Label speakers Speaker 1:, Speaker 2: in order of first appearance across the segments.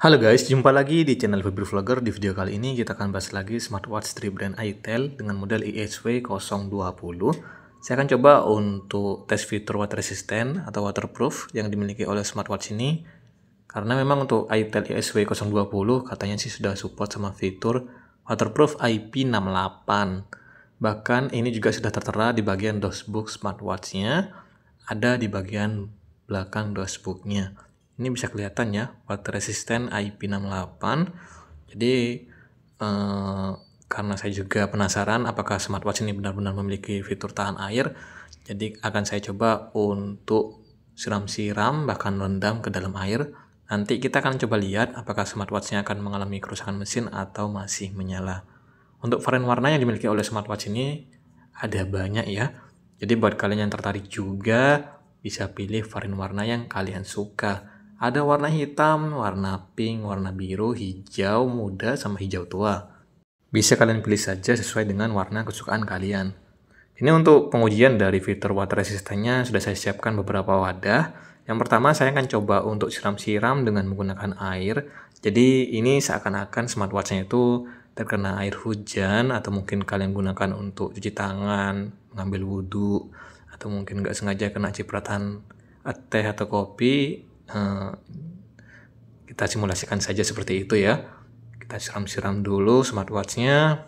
Speaker 1: Halo guys, jumpa lagi di channel Febri Vlogger. Di video kali ini kita akan bahas lagi smartwatch dari brand itel dengan model ISW020. Saya akan coba untuk tes fitur water resistant atau waterproof yang dimiliki oleh smartwatch ini. Karena memang untuk itel ISW020 katanya sih sudah support sama fitur waterproof IP68. Bahkan ini juga sudah tertera di bagian dashboard smartwatchnya, ada di bagian belakang dashboardnya. Ini bisa kelihatan ya, water resistant IP68. Jadi karena saya juga penasaran apakah smartwatch ini benar-benar memiliki fitur tahan air, jadi akan saya coba untuk siram-siram bahkan rendam ke dalam air. Nanti kita akan coba lihat apakah smartwatchnya akan mengalami kerusakan mesin atau masih menyala. Untuk varian warna yang dimiliki oleh smartwatch ini ada banyak ya. Jadi buat kalian yang tertarik juga bisa pilih varian warna yang kalian suka. Ada warna hitam, warna pink, warna biru, hijau muda, sama hijau tua. Bisa kalian pilih saja sesuai dengan warna kesukaan kalian. Ini untuk pengujian dari fitur water resistance-nya sudah saya siapkan beberapa wadah. Yang pertama saya akan coba untuk siram-siram dengan menggunakan air. Jadi ini seakan-akan smartwatch-nya itu terkena air hujan, atau mungkin kalian gunakan untuk cuci tangan, mengambil wudhu, atau mungkin nggak sengaja kena cipratan teh atau kopi. Kita simulasikan saja seperti itu ya. Kita siram-siram dulu smartwatch-nya.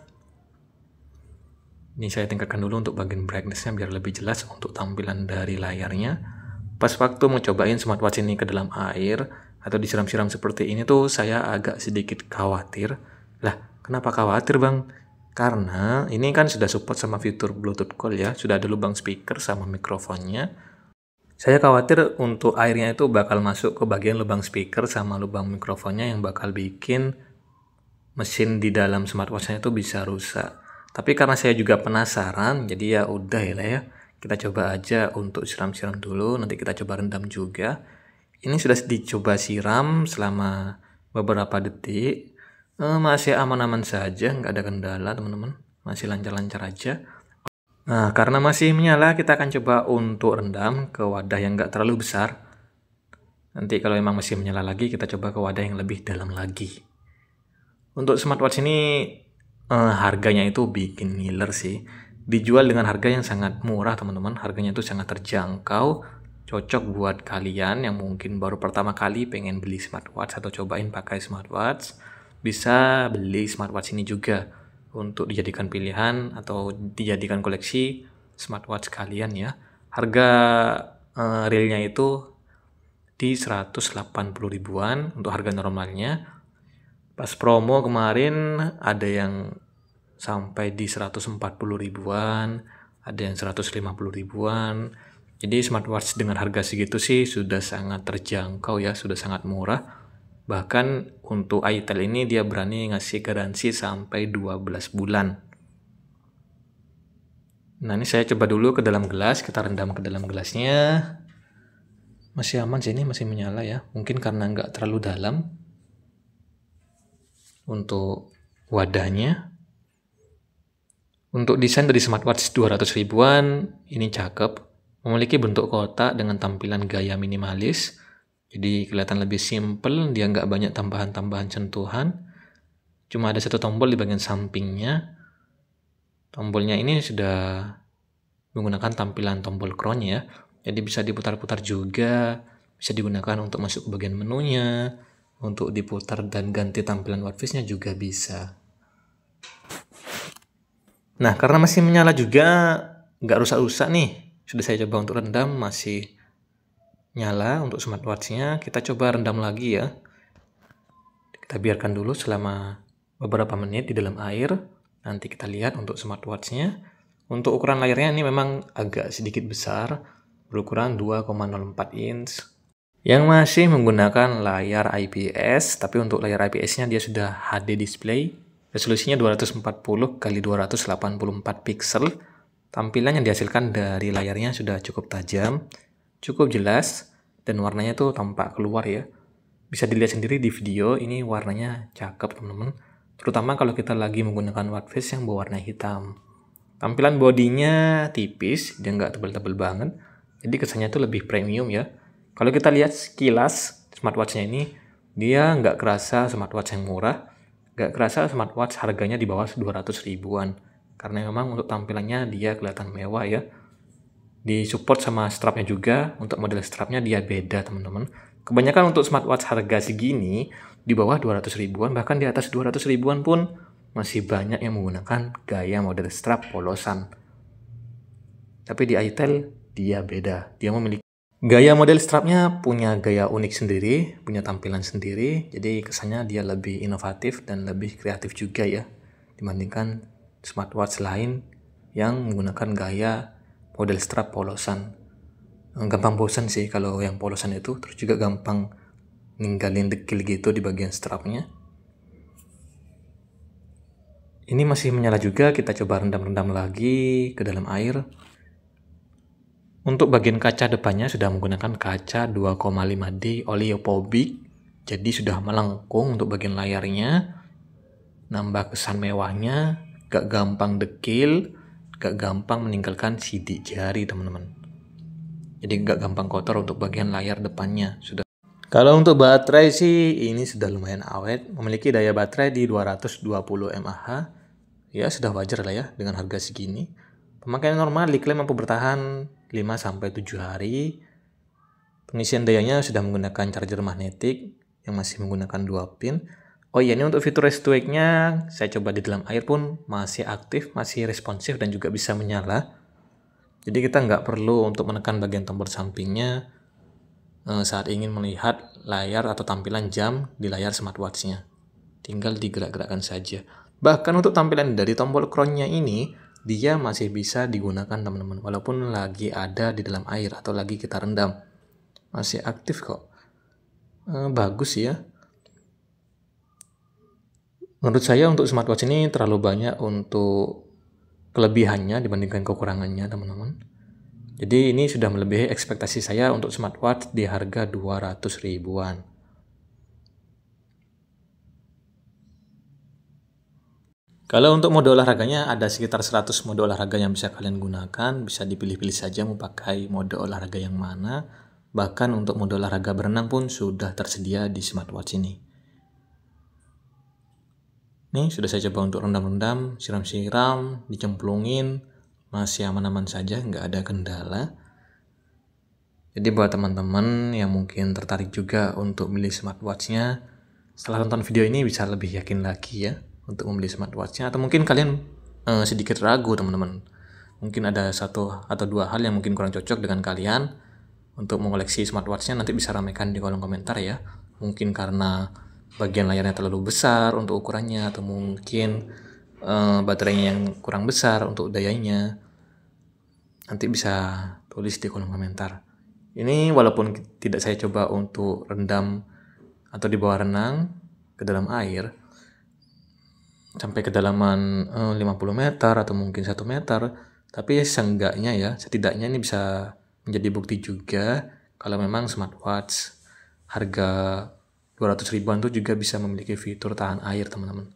Speaker 1: Ini saya tingkatkan dulu untuk bagian brightness-nya biar lebih jelas untuk tampilan dari layarnya. Pas waktu mau cobain smartwatch ini ke dalam air atau disiram-siram seperti ini tuh saya agak sedikit khawatir. Lah, kenapa khawatir bang? Karena ini kan sudah support sama fitur Bluetooth call ya, sudah ada lubang speaker sama mikrofonnya. Saya khawatir untuk airnya itu bakal masuk ke bagian lubang speaker sama lubang mikrofonnya yang bakal bikin mesin di dalam smartwatch-nya itu bisa rusak. Tapi karena saya juga penasaran, jadi ya udah ya. Kita coba aja untuk siram-siram dulu, nanti kita coba rendam juga. Ini sudah dicoba siram selama beberapa detik. Masih aman-aman saja, nggak ada kendala teman-teman. Masih lancar-lancar aja. Nah, karena masih menyala, kita akan coba untuk rendam ke wadah yang nggak terlalu besar. Nanti kalau memang masih menyala lagi, kita coba ke wadah yang lebih dalam lagi. Untuk smartwatch ini, harganya itu bikin ngiler sih. Dijual dengan harga yang sangat murah teman-teman. Harganya itu sangat terjangkau. Cocok buat kalian yang mungkin baru pertama kali pengen beli smartwatch atau cobain pakai smartwatch. Bisa beli smartwatch ini juga untuk dijadikan pilihan atau dijadikan koleksi smartwatch kalian ya. Harga realnya itu di 180 ribuan untuk harga normalnya. Pas promo kemarin ada yang sampai di 140 ribuan, ada yang 150 ribuan. Jadi smartwatch dengan harga segitu sih sudah sangat terjangkau ya, sudah sangat murah. Bahkan untuk itel ini dia berani ngasih garansi sampai 12 bulan. Nah ini saya coba dulu ke dalam gelas, kita rendam ke dalam gelasnya. Masih aman sih, ini masih menyala ya. Mungkin karena nggak terlalu dalam. Untuk wadahnya. Untuk desain dari smartwatch 200 ribuan, ini cakep. Memiliki bentuk kotak dengan tampilan gaya minimalis. Jadi kelihatan lebih simple, dia nggak banyak tambahan-tambahan sentuhan. Cuma ada satu tombol di bagian sampingnya. Tombolnya ini sudah menggunakan tampilan tombol crown ya. Jadi bisa diputar-putar juga, bisa digunakan untuk masuk ke bagian menunya, untuk diputar dan ganti tampilan watchface-nya juga bisa. Nah, karena masih menyala juga, nggak rusak-rusak nih. Sudah saya coba untuk rendam, masih nyala untuk smartwatch-nya. Kita coba rendam lagi ya. Kita biarkan dulu selama beberapa menit di dalam air. Nanti kita lihat untuk smartwatch-nya. Untuk ukuran layarnya ini memang agak sedikit besar, berukuran 2,04 inch. Yang masih menggunakan layar IPS, tapi untuk layar IPS-nya dia sudah HD display. Resolusinya 240 x 284 pixel. Tampilan yang dihasilkan dari layarnya sudah cukup tajam, cukup jelas, dan warnanya tuh tampak keluar ya. Bisa dilihat sendiri di video, ini warnanya cakep teman-teman. Terutama kalau kita lagi menggunakan watchface yang berwarna hitam. Tampilan bodinya tipis, dia nggak tebal-tebal banget. Jadi kesannya tuh lebih premium ya. Kalau kita lihat sekilas smartwatch-nya ini Dia nggak kerasa smartwatch yang murah, nggak kerasa smartwatch harganya di bawah 200 ribuan. Karena memang untuk tampilannya dia kelihatan mewah ya. Disupport sama strapnya juga, untuk model strapnya dia beda teman-teman. Kebanyakan untuk smartwatch harga segini, di bawah 200 ribuan, bahkan di atas 200 ribuan pun, masih banyak yang menggunakan gaya model strap polosan. Tapi di itel dia beda, dia memiliki gaya model strapnya, punya gaya unik sendiri, punya tampilan sendiri, jadi kesannya dia lebih inovatif dan lebih kreatif juga ya, dibandingkan smartwatch lain yang menggunakan gaya model strap polosan. Gampang bosan sih kalau yang polosan itu, terus juga gampang ninggalin dekil gitu di bagian strapnya. Ini masih menyala juga, kita coba rendam-rendam lagi ke dalam air. Untuk bagian kaca depannya sudah menggunakan kaca 2,5D oleophobic, jadi sudah melengkung untuk bagian layarnya, nambah kesan mewahnya, gak gampang dekil, gak gampang meninggalkan sidik jari teman-teman. Jadi gak gampang kotor untuk bagian layar depannya. Kalau untuk baterai sih ini sudah lumayan awet, memiliki daya baterai di 220 mAh. Ya sudah wajar lah ya dengan harga segini. Pemakaian normal diklaim mampu bertahan 5-7 hari. Pengisian dayanya sudah menggunakan charger magnetik yang masih menggunakan 2 pin. Oh iya, ini untuk fitur rest to wake-nya saya coba di dalam air pun masih aktif, masih responsif dan juga bisa menyala. Jadi kita nggak perlu untuk menekan bagian tombol sampingnya saat ingin melihat layar atau tampilan jam di layar smartwatch-nya. Tinggal digerak-gerakkan saja. Bahkan untuk tampilan dari tombol crown-nya ini, dia masih bisa digunakan teman-teman, walaupun lagi ada di dalam air atau lagi kita rendam. Masih aktif kok. Bagus ya. Menurut saya untuk smartwatch ini terlalu banyak untuk kelebihannya dibandingkan kekurangannya teman-teman. Jadi ini sudah melebihi ekspektasi saya untuk smartwatch di harga 200 ribuan. Kalau untuk mode olahraganya ada sekitar 100 mode olahraga yang bisa kalian gunakan, bisa dipilih-pilih saja mau pakai mode olahraga yang mana. Bahkan untuk mode olahraga berenang pun sudah tersedia di smartwatch ini. Nih sudah saya coba untuk rendam-rendam, siram-siram, dicemplungin. Masih aman-aman saja, nggak ada kendala. Jadi buat teman-teman yang mungkin tertarik juga untuk beli smartwatch-nya, setelah nonton video ini bisa lebih yakin lagi ya untuk membeli smartwatch-nya. Atau mungkin kalian sedikit ragu teman-teman. Mungkin ada 1 atau 2 hal yang mungkin kurang cocok dengan kalian untuk mengoleksi smartwatch-nya, nanti bisa ramaikan di kolom komentar ya. Mungkin karena bagian layarnya terlalu besar untuk ukurannya, atau mungkin baterainya yang kurang besar untuk dayanya. Nanti bisa tulis di kolom komentar. Ini walaupun tidak saya coba untuk rendam atau di bawah renang ke dalam air sampai kedalaman 50 meter atau mungkin 1 meter, tapi seenggaknya ya, setidaknya ini bisa menjadi bukti juga kalau memang smartwatch harga 200 ribuan tuh juga bisa memiliki fitur tahan air teman-teman.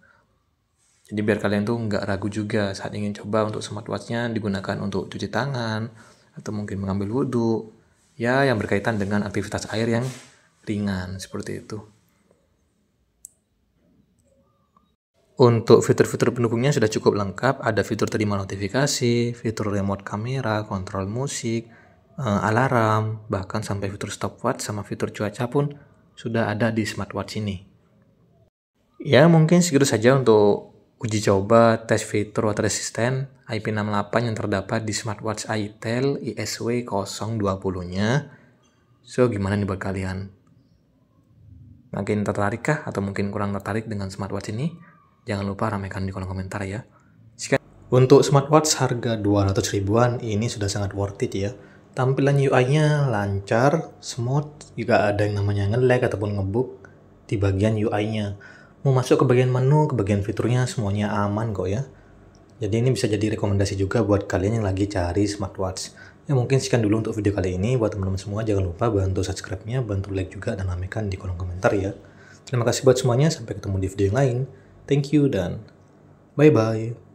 Speaker 1: Jadi biar kalian tuh nggak ragu juga saat ingin coba untuk smartwatch-nya digunakan untuk cuci tangan atau mungkin mengambil wudhu, ya yang berkaitan dengan aktivitas air yang ringan seperti itu. Untuk fitur-fitur pendukungnya sudah cukup lengkap, ada fitur terima notifikasi, fitur remote kamera, kontrol musik, alarm, bahkan sampai fitur stopwatch sama fitur cuaca pun sudah ada di smartwatch ini. Ya mungkin segitu saja untuk uji coba tes fitur water resistant IP68 yang terdapat di smartwatch itel ISW 020-nya. So gimana nih buat kalian? Makin tertarik kah atau mungkin kurang tertarik dengan smartwatch ini? Jangan lupa ramaikan di kolom komentar ya. Untuk smartwatch harga 200 ribuan ini sudah sangat worth it ya. Tampilan UI-nya lancar, smooth, juga ada yang namanya nge-lag ataupun ngebug di bagian UI-nya. Mau masuk ke bagian menu, ke bagian fiturnya semuanya aman kok ya. Jadi ini bisa jadi rekomendasi juga buat kalian yang lagi cari smartwatch. Ya mungkin sekian dulu untuk video kali ini. Buat teman-teman semua jangan lupa bantu subscribe-nya, bantu like juga dan ramaikan di kolom komentar ya. Terima kasih buat semuanya, sampai ketemu di video yang lain. Thank you dan bye-bye.